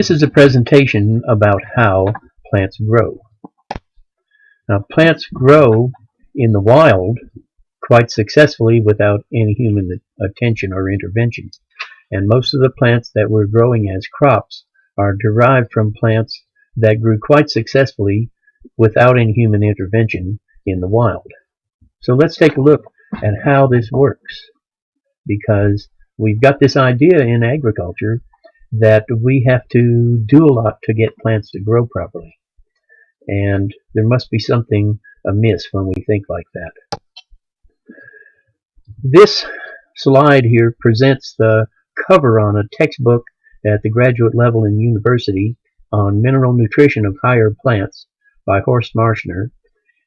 This is a presentation about how plants grow. Now, plants grow in the wild quite successfully without any human attention or intervention. And most of the plants that we're growing as crops are derived from plants that grew quite successfully without any human intervention in the wild. So let's take a look at how this works, because we've got this idea in agriculture that we have to do a lot to get plants to grow properly. And there must be something amiss when we think like that. This slide here presents the cover on a textbook at the graduate level in university on mineral nutrition of higher plants by Horst Marschner.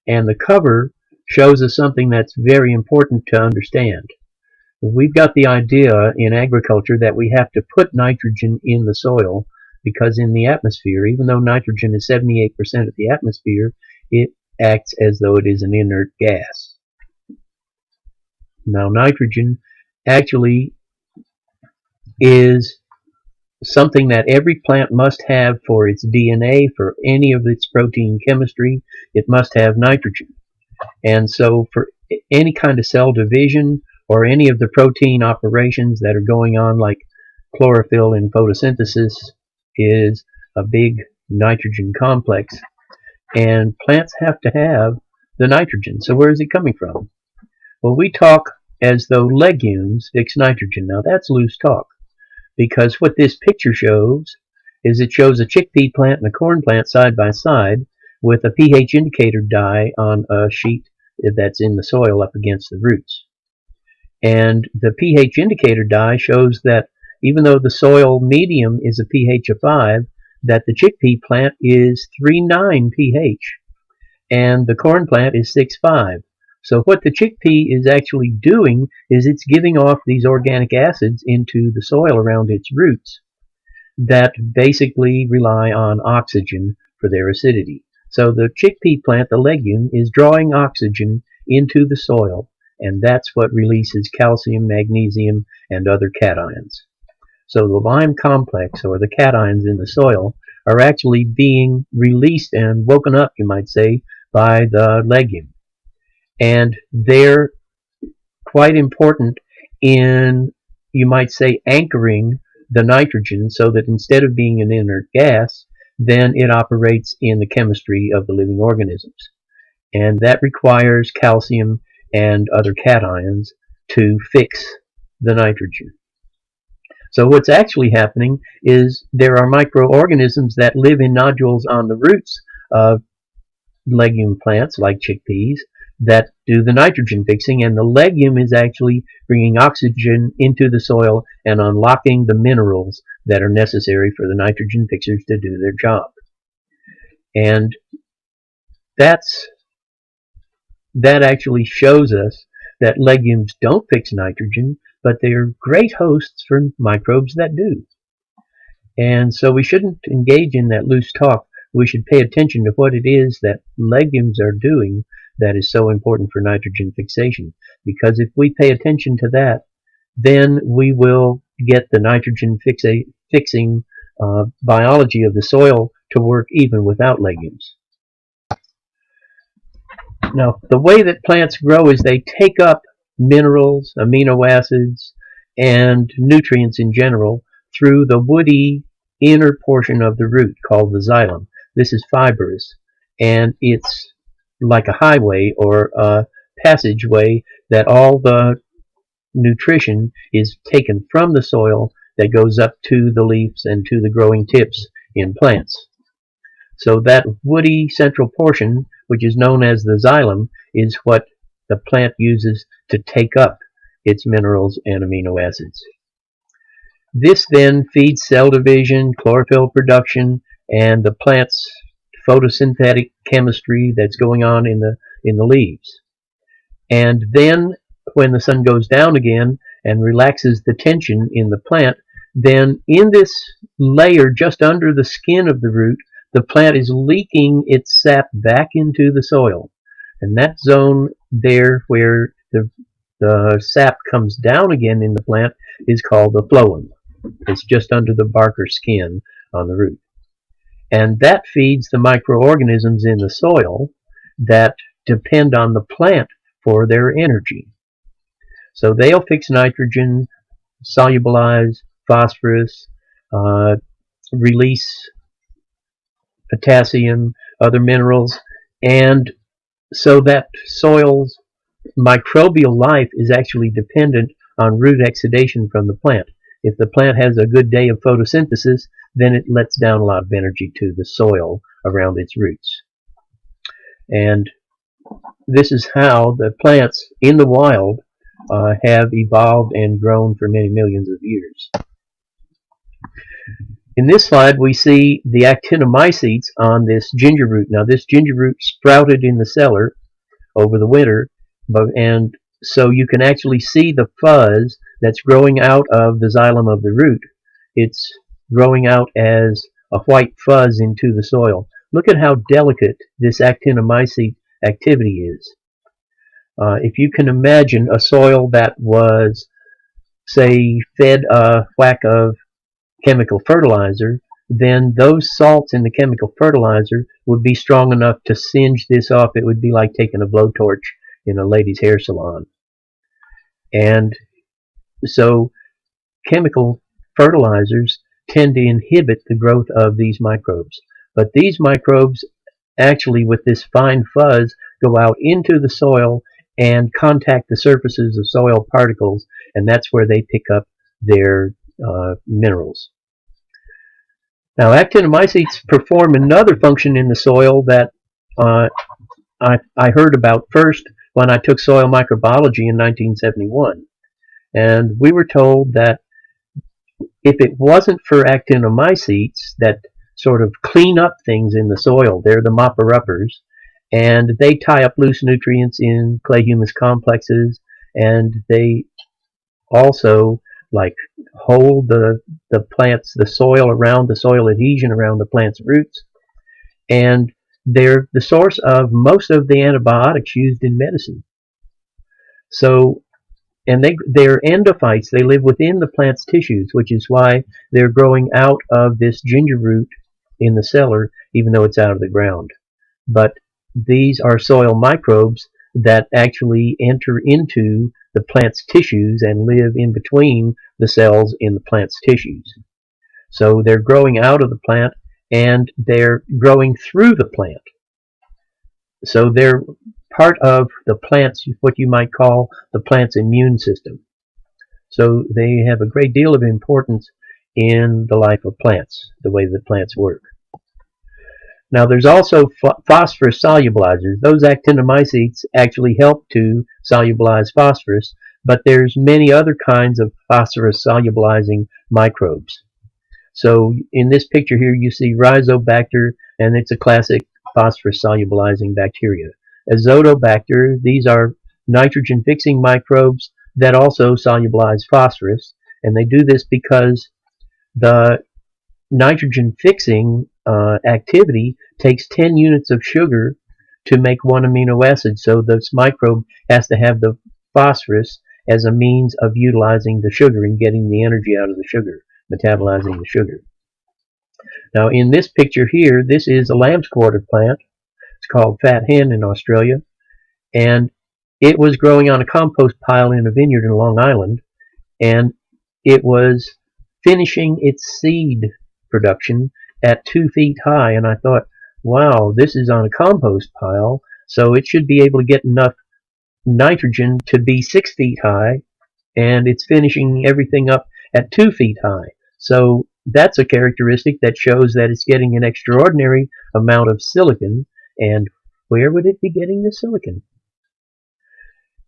And the cover shows us something that's very important to understand. We've got the idea in agriculture that we have to put nitrogen in the soil because in the atmosphere, even though nitrogen is 78% of the atmosphere, it acts as though it is an inert gas. Now, nitrogen actually is something that every plant must have for its DNA, for any of its protein chemistry. It must have nitrogen. And so for any kind of cell division or any of the protein operations that are going on, like chlorophyll in photosynthesis, is a big nitrogen complex. And plants have to have the nitrogen. So where is it coming from? Well, we talk as though legumes fix nitrogen. Now that's loose talk, because what this picture shows is it shows a chickpea plant and a corn plant side by side with a pH indicator dye on a sheet that's in the soil up against the roots. And the pH indicator dye shows that even though the soil medium is a pH of 5, that the chickpea plant is 3.9 pH and the corn plant is 6.5. So what the chickpea is actually doing is it's giving off these organic acids into the soil around its roots that basically rely on oxygen for their acidity. So the chickpea plant, the legume, is drawing oxygen into the soil, and that's what releases calcium, magnesium, and other cations. So the lime complex, or the cations in the soil, are actually being released and woken up, you might say, by the legume. And they're quite important in, you might say, anchoring the nitrogen so that instead of being an inert gas, then it operates in the chemistry of the living organisms. And that requires calcium and other cations to fix the nitrogen. So what's actually happening is there are microorganisms that live in nodules on the roots of legume plants like chickpeas that do the nitrogen fixing, and the legume is actually bringing oxygen into the soil and unlocking the minerals that are necessary for the nitrogen fixers to do their job. And that actually shows us that legumes don't fix nitrogen, but they are great hosts for microbes that do. And so we shouldn't engage in that loose talk. We should pay attention to what it is that legumes are doing that is so important for nitrogen fixation. Because if we pay attention to that, then we will get the nitrogen fixing biology of the soil to work even without legumes. Now, the way that plants grow is they take up minerals, amino acids, and nutrients in general through the woody inner portion of the root called the xylem. This is fibrous, and it's like a highway or a passageway that all the nutrition is taken from the soil that goes up to the leaves and to the growing tips in plants. So that woody central portion, which is known as the xylem, is what the plant uses to take up its minerals and amino acids. This then feeds cell division, chlorophyll production, and the plant's photosynthetic chemistry that's going on in the leaves. And then when the sun goes down again and relaxes the tension in the plant, then in this layer just under the skin of the root, the plant is leaking its sap back into the soil. And that zone there where the sap comes down again in the plant is called the phloem. It's just under the bark or skin on the root. And that feeds the microorganisms in the soil that depend on the plant for their energy. So they'll fix nitrogen, solubilize phosphorus, release potassium, other minerals, and so that soil's microbial life is actually dependent on root exudation from the plant. If the plant has a good day of photosynthesis, then it lets down a lot of energy to the soil around its roots. And this is how the plants in the wild have evolved and grown for many millions of years. In this slide, we see the actinomycetes on this ginger root. Now, this ginger root sprouted in the cellar over the winter, and so you can actually see the fuzz that's growing out of the xylem of the root. It's growing out as a white fuzz into the soil. Look at how delicate this actinomycete activity is. If you can imagine a soil that was, say, fed a whack of chemical fertilizer, then those salts in the chemical fertilizer would be strong enough to singe this off. It would be like taking a blowtorch in a lady's hair salon. And so chemical fertilizers tend to inhibit the growth of these microbes. But these microbes actually, with this fine fuzz, go out into the soil and contact the surfaces of soil particles, and that's where they pick up their minerals. Now, actinomycetes perform another function in the soil that I heard about first when I took soil microbiology in 1971. And we were told that if it wasn't for actinomycetes that sort of clean up things in the soil, they're the mopper-uppers, and they tie up loose nutrients in clay-humus complexes, and they also hold the plants, the soil around, the soil adhesion around the plant's roots, and they're the source of most of the antibiotics used in medicine. So, and they're endophytes. They live within the plant's tissues, which is why they're growing out of this ginger root in the cellar, even though it's out of the ground. But these are soil microbes that actually enter into the plant's tissues and live in between the cells in the plant's tissues. So they're growing out of the plant and they're growing through the plant. So they're part of the plant's, what you might call the plant's immune system. So they have a great deal of importance in the life of plants, the way that plants work. Now, there's also phosphorus solubilizers. Those actinomycetes actually help to solubilize phosphorus, but there's many other kinds of phosphorus solubilizing microbes. So in this picture here, you see Rhizobacter, and it's a classic phosphorus solubilizing bacteria. Azotobacter, these are nitrogen fixing microbes that also solubilize phosphorus, and they do this because the nitrogen fixing activity takes 10 units of sugar to make one amino acid, so this microbe has to have the phosphorus as a means of utilizing the sugar and getting the energy out of the sugar, metabolizing the sugar. Now, in this picture here, this is a lamb's quarter plant. It's called Fat Hen in Australia, and it was growing on a compost pile in a vineyard in Long Island, and it was finishing its seed production at 2 feet high, and I thought, wow, this is on a compost pile, so it should be able to get enough nitrogen to be 6 feet high, and it's finishing everything up at 2 feet high. So that's a characteristic that shows that it's getting an extraordinary amount of silicon. And where would it be getting the silicon?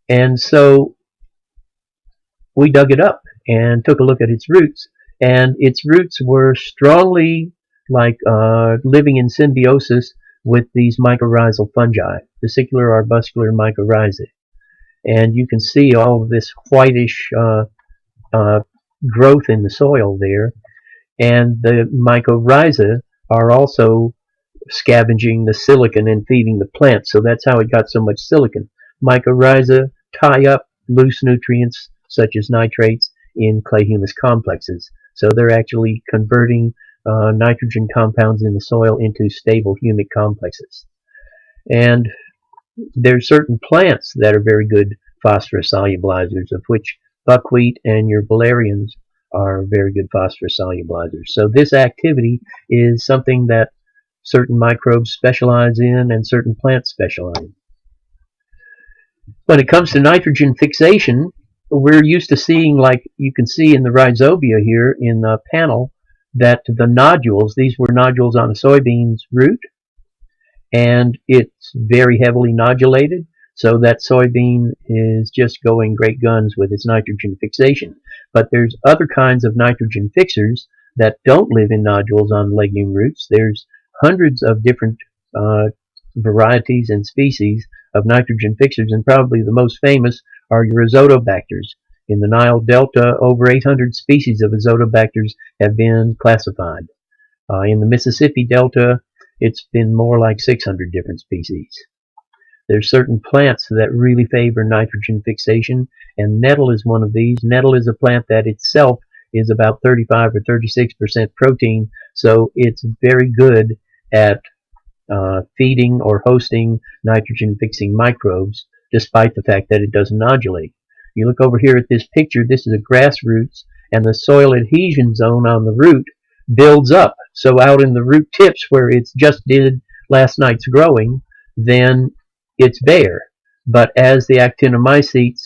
And so we dug it up and took a look at its roots, and its roots were strongly living in symbiosis with these mycorrhizal fungi, vesicular arbuscular mycorrhizae. And you can see all of this whitish growth in the soil there, and the mycorrhizae are also scavenging the silicon and feeding the plant, so that's how it got so much silicon. Mycorrhizae tie up loose nutrients such as nitrates in clay-humus complexes, so they're actually converting nitrogen compounds in the soil into stable humic complexes. And there's certain plants that are very good phosphorus solubilizers, of which buckwheat and your valerians are very good phosphorus solubilizers. So this activity is something that certain microbes specialize in and certain plants specialize in. When it comes to nitrogen fixation, we're used to seeing, like you can see in the rhizobia here in the panel, that the nodules, these were nodules on a soybean's root, and it's very heavily nodulated, so that soybean is just going great guns with its nitrogen fixation. But there's other kinds of nitrogen fixers that don't live in nodules on legume roots. There's hundreds of different varieties and species of nitrogen fixers, and probably the most famous are your azotobacters. In the Nile Delta, over 800 species of azotobacters have been classified. In the Mississippi Delta, it's been more like 600 different species. There's certain plants that really favor nitrogen fixation, and nettle is one of these. Nettle is a plant that itself is about 35 or 36% protein, so it's very good at feeding or hosting nitrogen-fixing microbes, despite the fact that it doesn't nodulate. You look over here at this picture, this is a grass roots, and the soil adhesion zone on the root builds up. So out in the root tips where it's just did last night's growing, then it's bare. But as the actinomycetes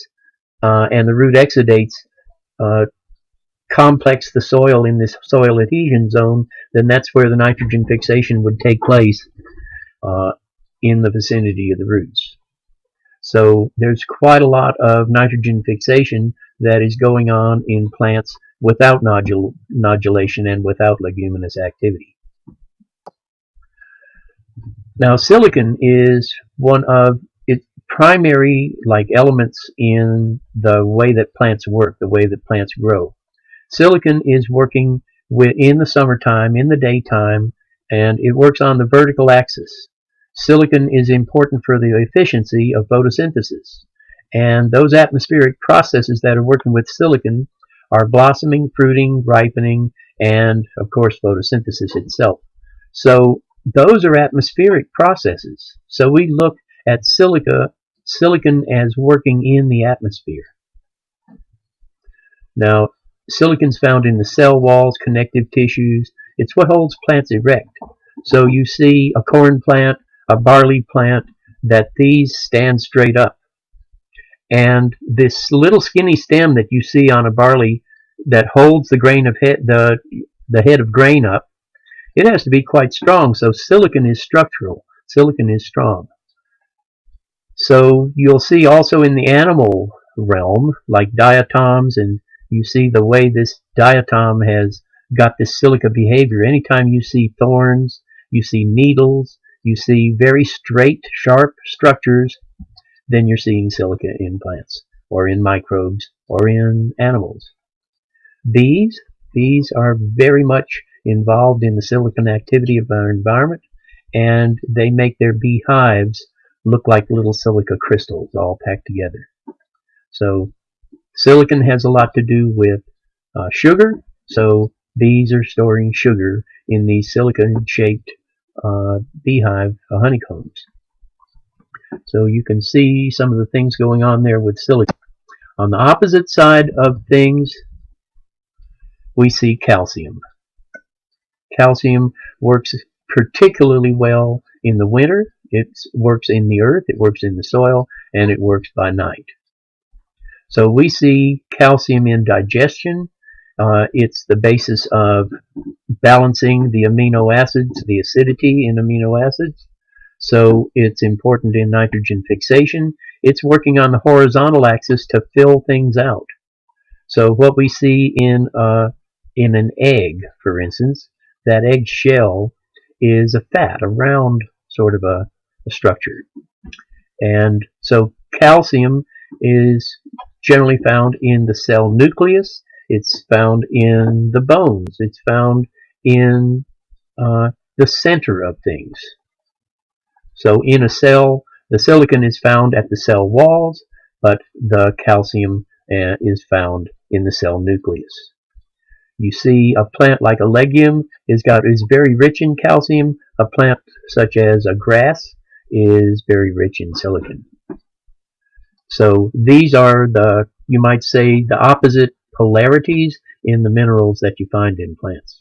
and the root exudates complex the soil in this soil adhesion zone, then that's where the nitrogen fixation would take place in the vicinity of the roots. So there's quite a lot of nitrogen fixation that is going on in plants without nodulation and without leguminous activity. Now, silicon is one of its primary elements in the way that plants work, the way that plants grow. Silicon is working in the summertime, in the daytime, and it works on the vertical axis. Silicon is important for the efficiency of photosynthesis, and those atmospheric processes that are working with silicon are blossoming, fruiting, ripening, and of course photosynthesis itself. So those are atmospheric processes. So we look at silicon as working in the atmosphere. Now, silicon's found in the cell walls, connective tissues. It's what holds plants erect. So you see a corn plant, a barley plant, that these stand straight up. And this little skinny stem that you see on a barley that holds the grain of the head of grain up, it has to be quite strong. So silicon is structural. Silicon is strong. So you'll see also in the animal realm, like diatoms, and you see the way this diatom has got this silica behavior. Anytime you see thorns, you see needles, you see very straight, sharp structures, then you're seeing silica in plants, or in microbes, or in animals. Bees are very much involved in the silicon activity of our environment, and they make their bee hives look like little silica crystals all packed together. So silicon has a lot to do with sugar, so bees are storing sugar in these silicon-shaped beehive honeycombs. So you can see some of the things going on there with silicon. On the opposite side of things, we see calcium. Calcium works particularly well in the winter. It works in the earth, it works in the soil, and it works by night. So we see calcium in digestion. It's the basis of balancing the amino acids, the acidity in amino acids. So it's important in nitrogen fixation. It's working on the horizontal axis to fill things out. So what we see in an egg, for instance, that egg shell is a fat, a round sort of a structure. And so calcium is generally found in the cell nucleus. It's found in the bones. It's found in the center of things. So in a cell, the silicon is found at the cell walls, but the calcium is found in the cell nucleus. You see a plant like a legume is very rich in calcium. A plant such as a grass is very rich in silicon. So these are you might say, the opposite polarities in the minerals that you find in plants.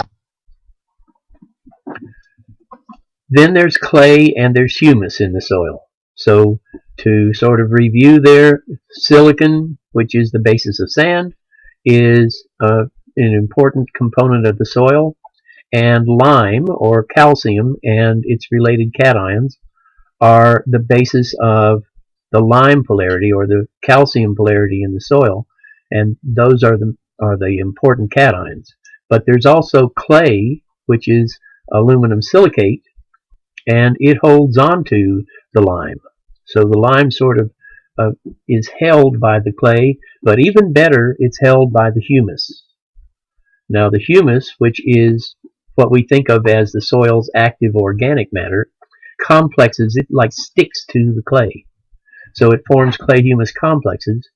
Then there's clay and there's humus in the soil. So to sort of review there, silicon, which is the basis of sand, is an important component of the soil, and lime or calcium and its related cations are the basis of the lime polarity or the calcium polarity in the soil, and those are the important cations. But there's also clay, which is aluminum silicate, and it holds on to the lime. So the lime sort of is held by the clay, but even better, it's held by the humus. Now the humus, which is what we think of as the soil's active organic matter, complexes, it like sticks to the clay. So it forms clay-humus complexes,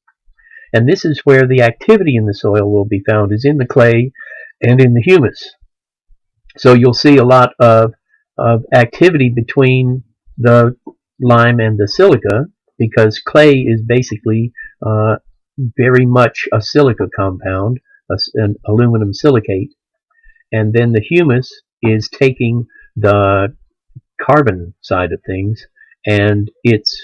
and this is where the activity in the soil will be found, is in the clay and in the humus. So you'll see a lot of activity between the lime and the silica, because clay is basically very much a silica compound, an aluminum silicate, and then the humus is taking the carbon side of things, and it's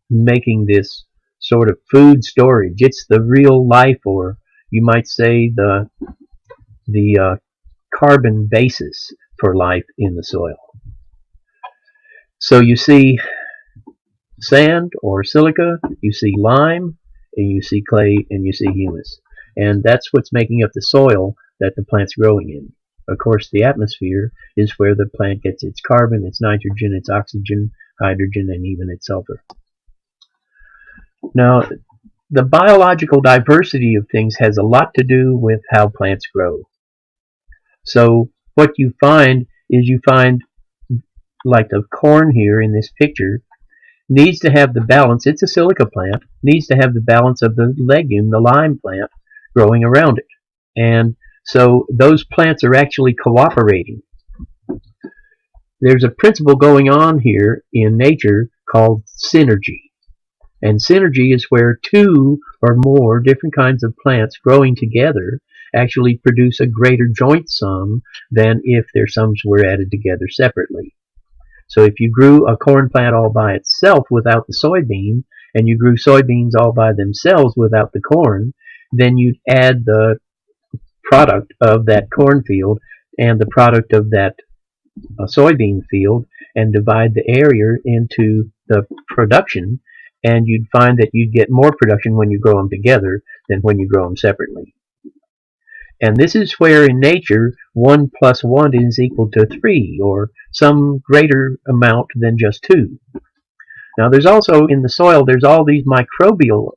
making this sort of food storage. It's the real life, or you might say the carbon basis for life in the soil. So you see sand or silica, you see lime, and you see clay, and you see humus. And that's what's making up the soil that the plant's growing in. Of course, the atmosphere is where the plant gets its carbon, its nitrogen, its oxygen, hydrogen, and even its sulfur. Now, the biological diversity of things has a lot to do with how plants grow. So what you find is like the corn here in this picture needs to have the balance, it's a silica plant, needs to have the balance of the legume, the lime plant, growing around it. And so those plants are actually cooperating. There's a principle going on here in nature called synergy. And synergy is where two or more different kinds of plants growing together actually produce a greater joint sum than if their sums were added together separately. So if you grew a corn plant all by itself without the soybean, and you grew soybeans all by themselves without the corn, then you'd add the product of that cornfield and the product of that soybean field and divide the area into the production, and you'd find that you'd get more production when you grow them together than when you grow them separately. And this is where in nature 1 + 1 is equal to 3, or some greater amount than just 2. Now there's also in the soil, there's all these microbial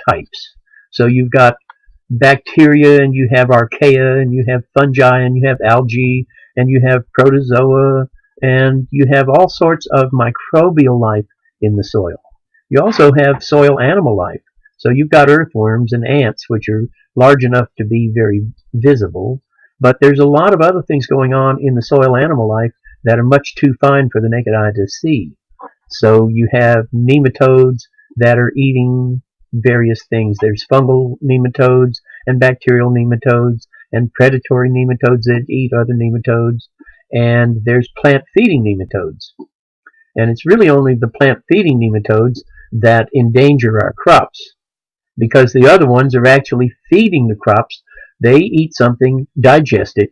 types. So you've got bacteria, and you have archaea, and you have fungi, and you have algae, and you have protozoa, and you have all sorts of microbial life in the soil. You also have soil animal life. So you've got earthworms and ants, which are large enough to be very visible, but there's a lot of other things going on in the soil animal life that are much too fine for the naked eye to see. So you have nematodes that are eating various things. There's fungal nematodes and bacterial nematodes and predatory nematodes that eat other nematodes, and there's plant-feeding nematodes. And it's really only the plant-feeding nematodes that endanger our crops, because the other ones are actually feeding the crops. They eat something, digest it.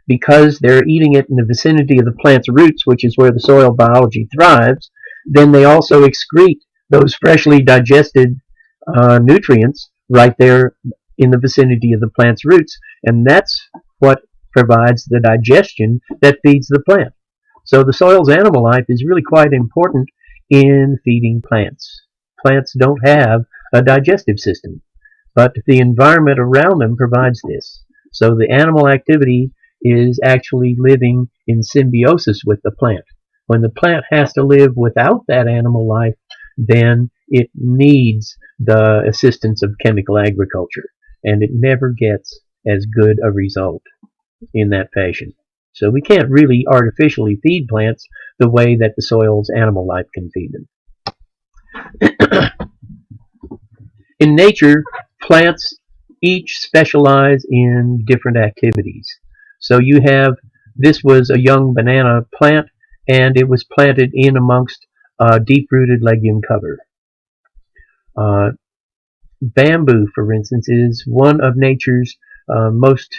Because they're eating it in the vicinity of the plant's roots, which is where the soil biology thrives, then they also excrete those freshly digested nutrients right there in the vicinity of the plant's roots, and that's what provides the digestion that feeds the plant. So the soil's animal life is really quite important in feeding plants. Plants don't have a digestive system, but the environment around them provides this. So the animal activity is actually living in symbiosis with the plant. When the plant has to live without that animal life, then it needs the assistance of chemical agriculture, and it never gets as good a result in that fashion. So we can't really artificially feed plants the way that the soil's animal life can feed them. In nature, plants each specialize in different activities. So you have, this was a young banana plant, and it was planted in amongst deep-rooted legume cover. Bamboo, for instance, is one of nature's most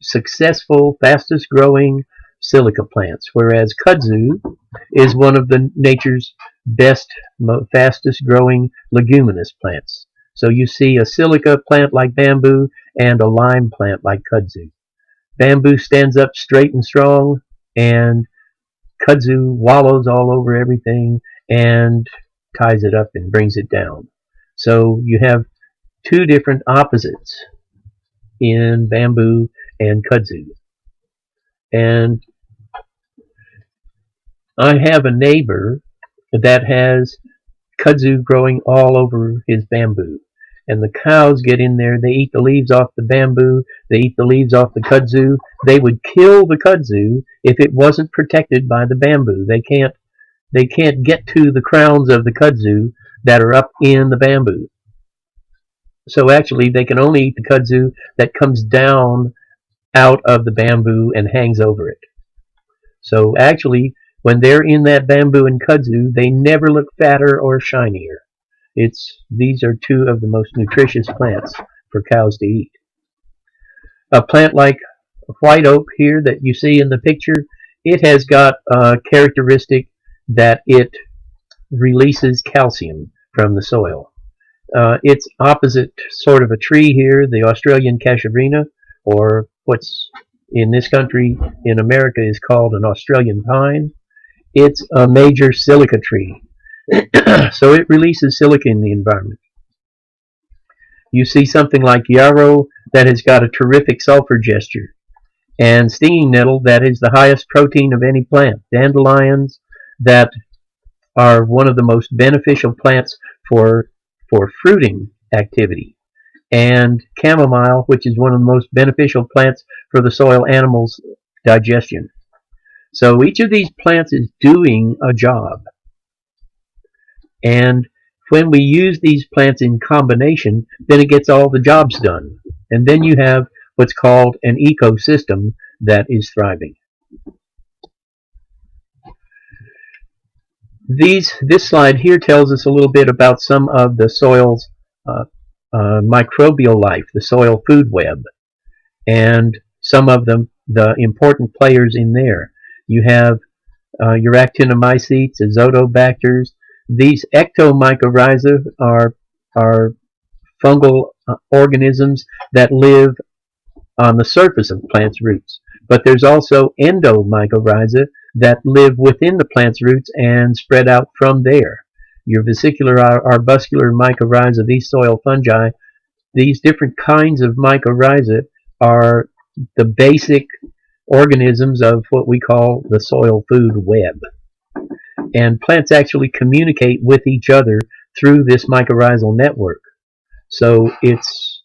successful, fastest growing silica plants, whereas kudzu is one of the nature's best, fastest growing leguminous plants. So you see a silica plant like bamboo and a lime plant like kudzu. Bamboo stands up straight and strong, and kudzu wallows all over everything and ties it up and brings it down. So you have two different opposites in bamboo and kudzu. And I have a neighbor that has kudzu growing all over his bamboo. And the cows get in there, they eat the leaves off the bamboo, they eat the leaves off the kudzu. They would kill the kudzu if it wasn't protected by the bamboo. They can't get to the crowns of the kudzu that are up in the bamboo. So actually they can only eat the kudzu that comes down out of the bamboo and hangs over it. So actually, when they're in that bamboo and kudzu, they never look fatter or shinier. These are two of the most nutritious plants for cows to eat. A plant like white oak here that you see in the picture, it has got a characteristic that it releases calcium from the soil. It's opposite sort of a tree here, the Australian casuarina, or what's in this country, in America, is called an Australian pine. It's a major silica tree. So it releases silica in the environment. You see something like yarrow that has got a terrific sulfur gesture, and stinging nettle that is the highest protein of any plant. Dandelions that are one of the most beneficial plants for fruiting activity, and chamomile, which is one of the most beneficial plants for the soil animals' digestion. So each of these plants is doing a job. And when we use these plants in combination, then it gets all the jobs done. And then you have what's called an ecosystem that is thriving. This slide here tells us a little bit about some of the soil's microbial life, the soil food web, and some of the important players in there. You have your actinomycetes, azotobacters. These ectomycorrhiza are fungal organisms that live on the surface of plants' roots. But there's also endomycorrhiza that live within the plant's roots and spread out from there. Your vesicular arbuscular mycorrhiza, these soil fungi, these different kinds of mycorrhiza are the basic organisms of what we call the soil food web. And plants actually communicate with each other through this mycorrhizal network. So it's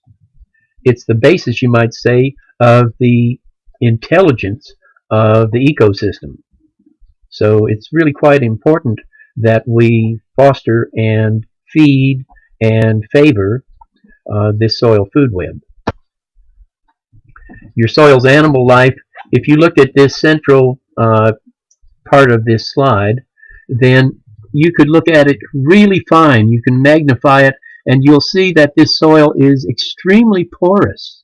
the basis, you might say, of the intelligence of the ecosystem. So it's really quite important that we foster and feed and favor this soil food web. Your soil's animal life, if you look at this central part of this slide, then you could look at it really fine. You can magnify it, and you'll see that this soil is extremely porous.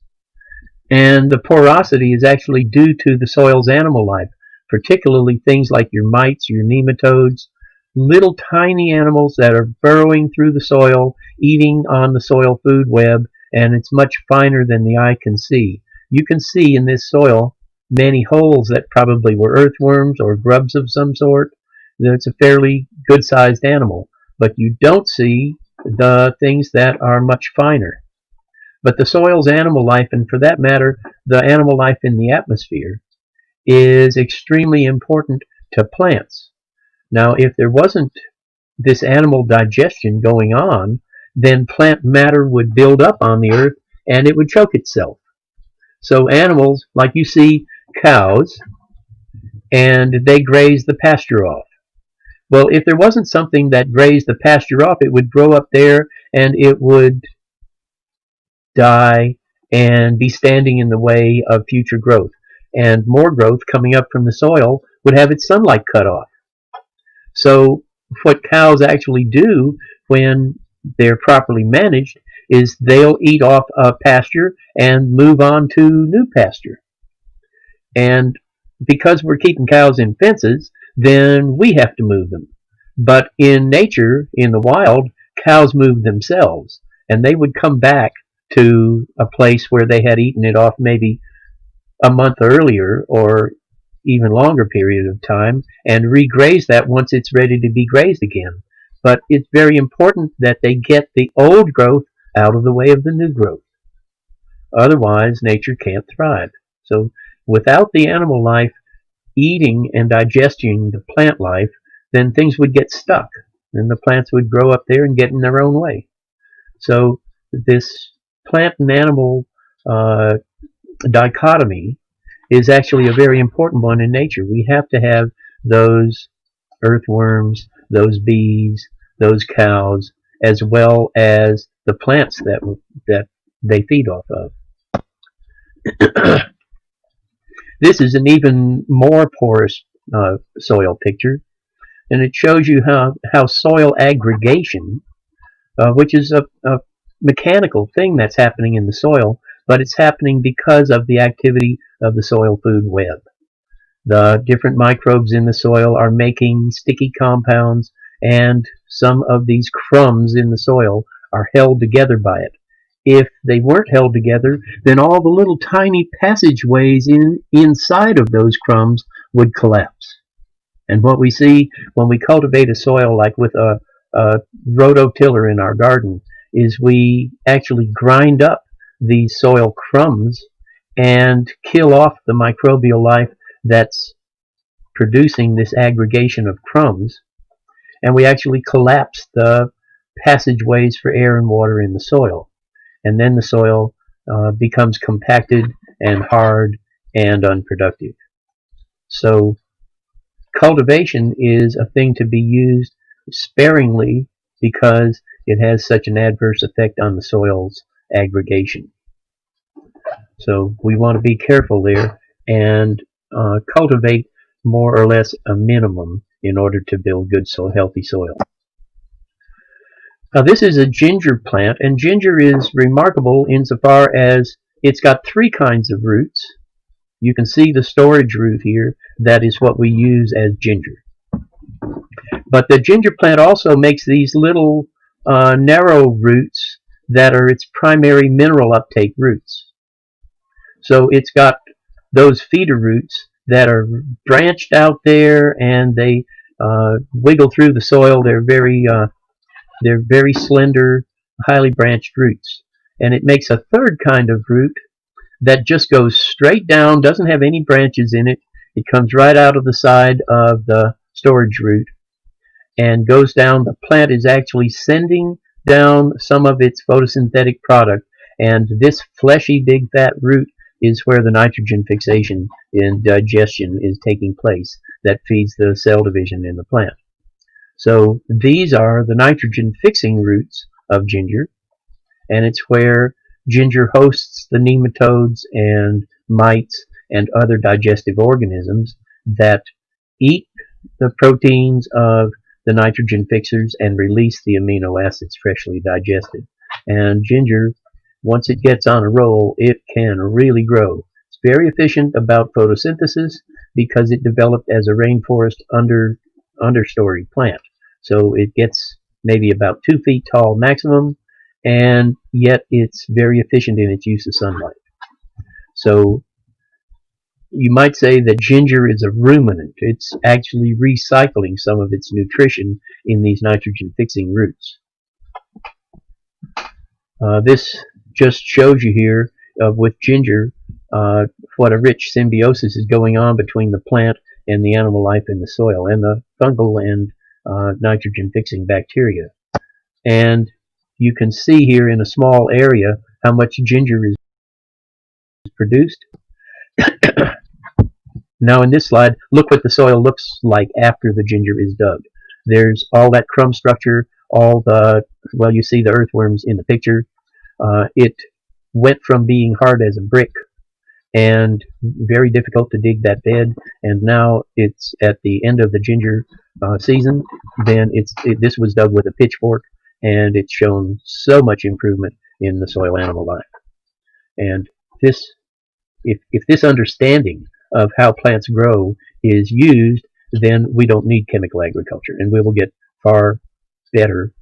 And the porosity is actually due to the soil's animal life, particularly things like your mites, your nematodes, little tiny animals that are burrowing through the soil, eating on the soil food web, and it's much finer than the eye can see. You can see in this soil many holes that probably were earthworms or grubs of some sort. It's a fairly good-sized animal, but you don't see the things that are much finer. But the soil's animal life, and for that matter, the animal life in the atmosphere, is extremely important to plants. Now, if there wasn't this animal digestion going on, then plant matter would build up on the earth and it would choke itself. So animals, like you see cows, and they graze the pasture off. Well, if there wasn't something that grazed the pasture off, it would grow up there and it would die and be standing in the way of future growth. And more growth coming up from the soil would have its sunlight cut off. So what cows actually do when they're properly managed is they'll eat off a pasture and move on to new pasture. And because we're keeping cows in fences, then we have to move them. But in nature, in the wild, cows move themselves, and they would come back to a place where they had eaten it off maybe a month earlier or even longer period of time and regraze that once it's ready to be grazed again. But it's very important that they get the old growth out of the way of the new growth. Otherwise, nature can't thrive. So without the animal life eating and digesting the plant life, then things would get stuck, and the plants would grow up there and get in their own way. So this plant and animal dichotomy is actually a very important one in nature. We have to have those earthworms, those bees, those cows, as well as the plants that they feed off of. This is an even more porous soil picture, and it shows you how soil aggregation, which is a mechanical thing that's happening in the soil, but it's happening because of the activity of the soil food web. The different microbes in the soil are making sticky compounds, and some of these crumbs in the soil are held together by it. If they weren't held together, then all the little tiny passageways inside of those crumbs would collapse. And what we see when we cultivate a soil like with a rototiller in our garden is we actually grind up these soil crumbs and kill off the microbial life that's producing this aggregation of crumbs, and we actually collapse the passageways for air and water in the soil, and then the soil becomes compacted and hard and unproductive. So cultivation is a thing to be used sparingly because it has such an adverse effect on the soil's aggregation. So we want to be careful there and cultivate more or less a minimum in order to build good healthy soil. Now this is a ginger plant, and ginger is remarkable insofar as it's got three kinds of roots. You can see the storage root here. That is what we use as ginger. But the ginger plant also makes these little narrow roots that are its primary mineral uptake roots. So it's got those feeder roots that are branched out there, and they wiggle through the soil. They're very slender, highly branched roots. And it makes a third kind of root that just goes straight down, doesn't have any branches in it. It comes right out of the side of the storage root and goes down. The plant is actually sending down some of its photosynthetic product, and this fleshy big fat root is where the nitrogen fixation and digestion is taking place that feeds the cell division in the plant. So these are the nitrogen fixing roots of ginger, and it's where ginger hosts the nematodes and mites and other digestive organisms that eat the proteins of the nitrogen fixers and release the amino acids freshly digested. And ginger, once it gets on a roll, it can really grow. It's very efficient about photosynthesis because it developed as a rainforest understory plant. So it gets maybe about 2 feet tall maximum, and yet it's very efficient in its use of sunlight. So you might say that ginger is a ruminant. It's actually recycling some of its nutrition in these nitrogen fixing roots. This just shows you here with ginger what a rich symbiosis is going on between the plant and the animal life in the soil and the fungal and nitrogen fixing bacteria. And you can see here in a small area how much ginger is produced. Now in this slide, look what the soil looks like after the ginger is dug. There's all that crumb structure, all the, well, you see the earthworms in the picture. It went from being hard as a brick and very difficult to dig that bed, and now it's at the end of the ginger season. Then this was dug with a pitchfork, and it's shown so much improvement in the soil animal life. And this, if this understanding of how plants grow is used, then we don't need chemical agriculture, and we will get far better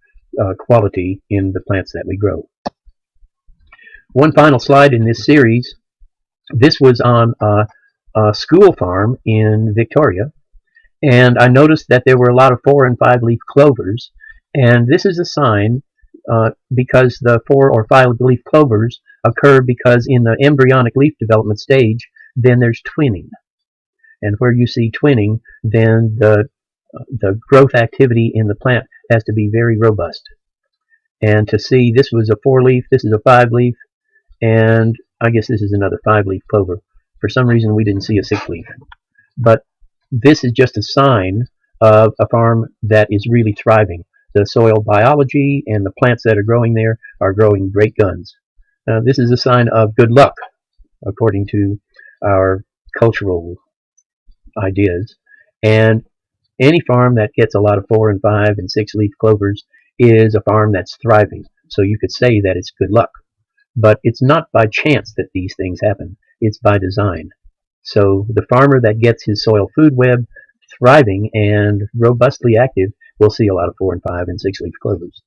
quality in the plants that we grow. One final slide in this series. This was on a school farm in Victoria, and I noticed that there were a lot of 4- and 5-leaf clovers, and this is a sign because the 4- or 5-leaf clovers occur because in the embryonic leaf development stage, then there's twinning. And where you see twinning, then the growth activity in the plant has to be very robust. And to see, this was a 4-leaf, this is a 5-leaf, and I guess this is another 5-leaf clover. For some reason we didn't see a 6-leaf. But this is just a sign of a farm that is really thriving. The soil biology and the plants that are growing there are growing great guns. This is a sign of good luck, according to our cultural ideas. And any farm that gets a lot of 4- and 5- and 6-leaf clovers is a farm that's thriving. So you could say that it's good luck. But it's not by chance that these things happen. It's by design. So the farmer that gets his soil food web thriving and robustly active will see a lot of 4- and 5- and 6-leaf clovers.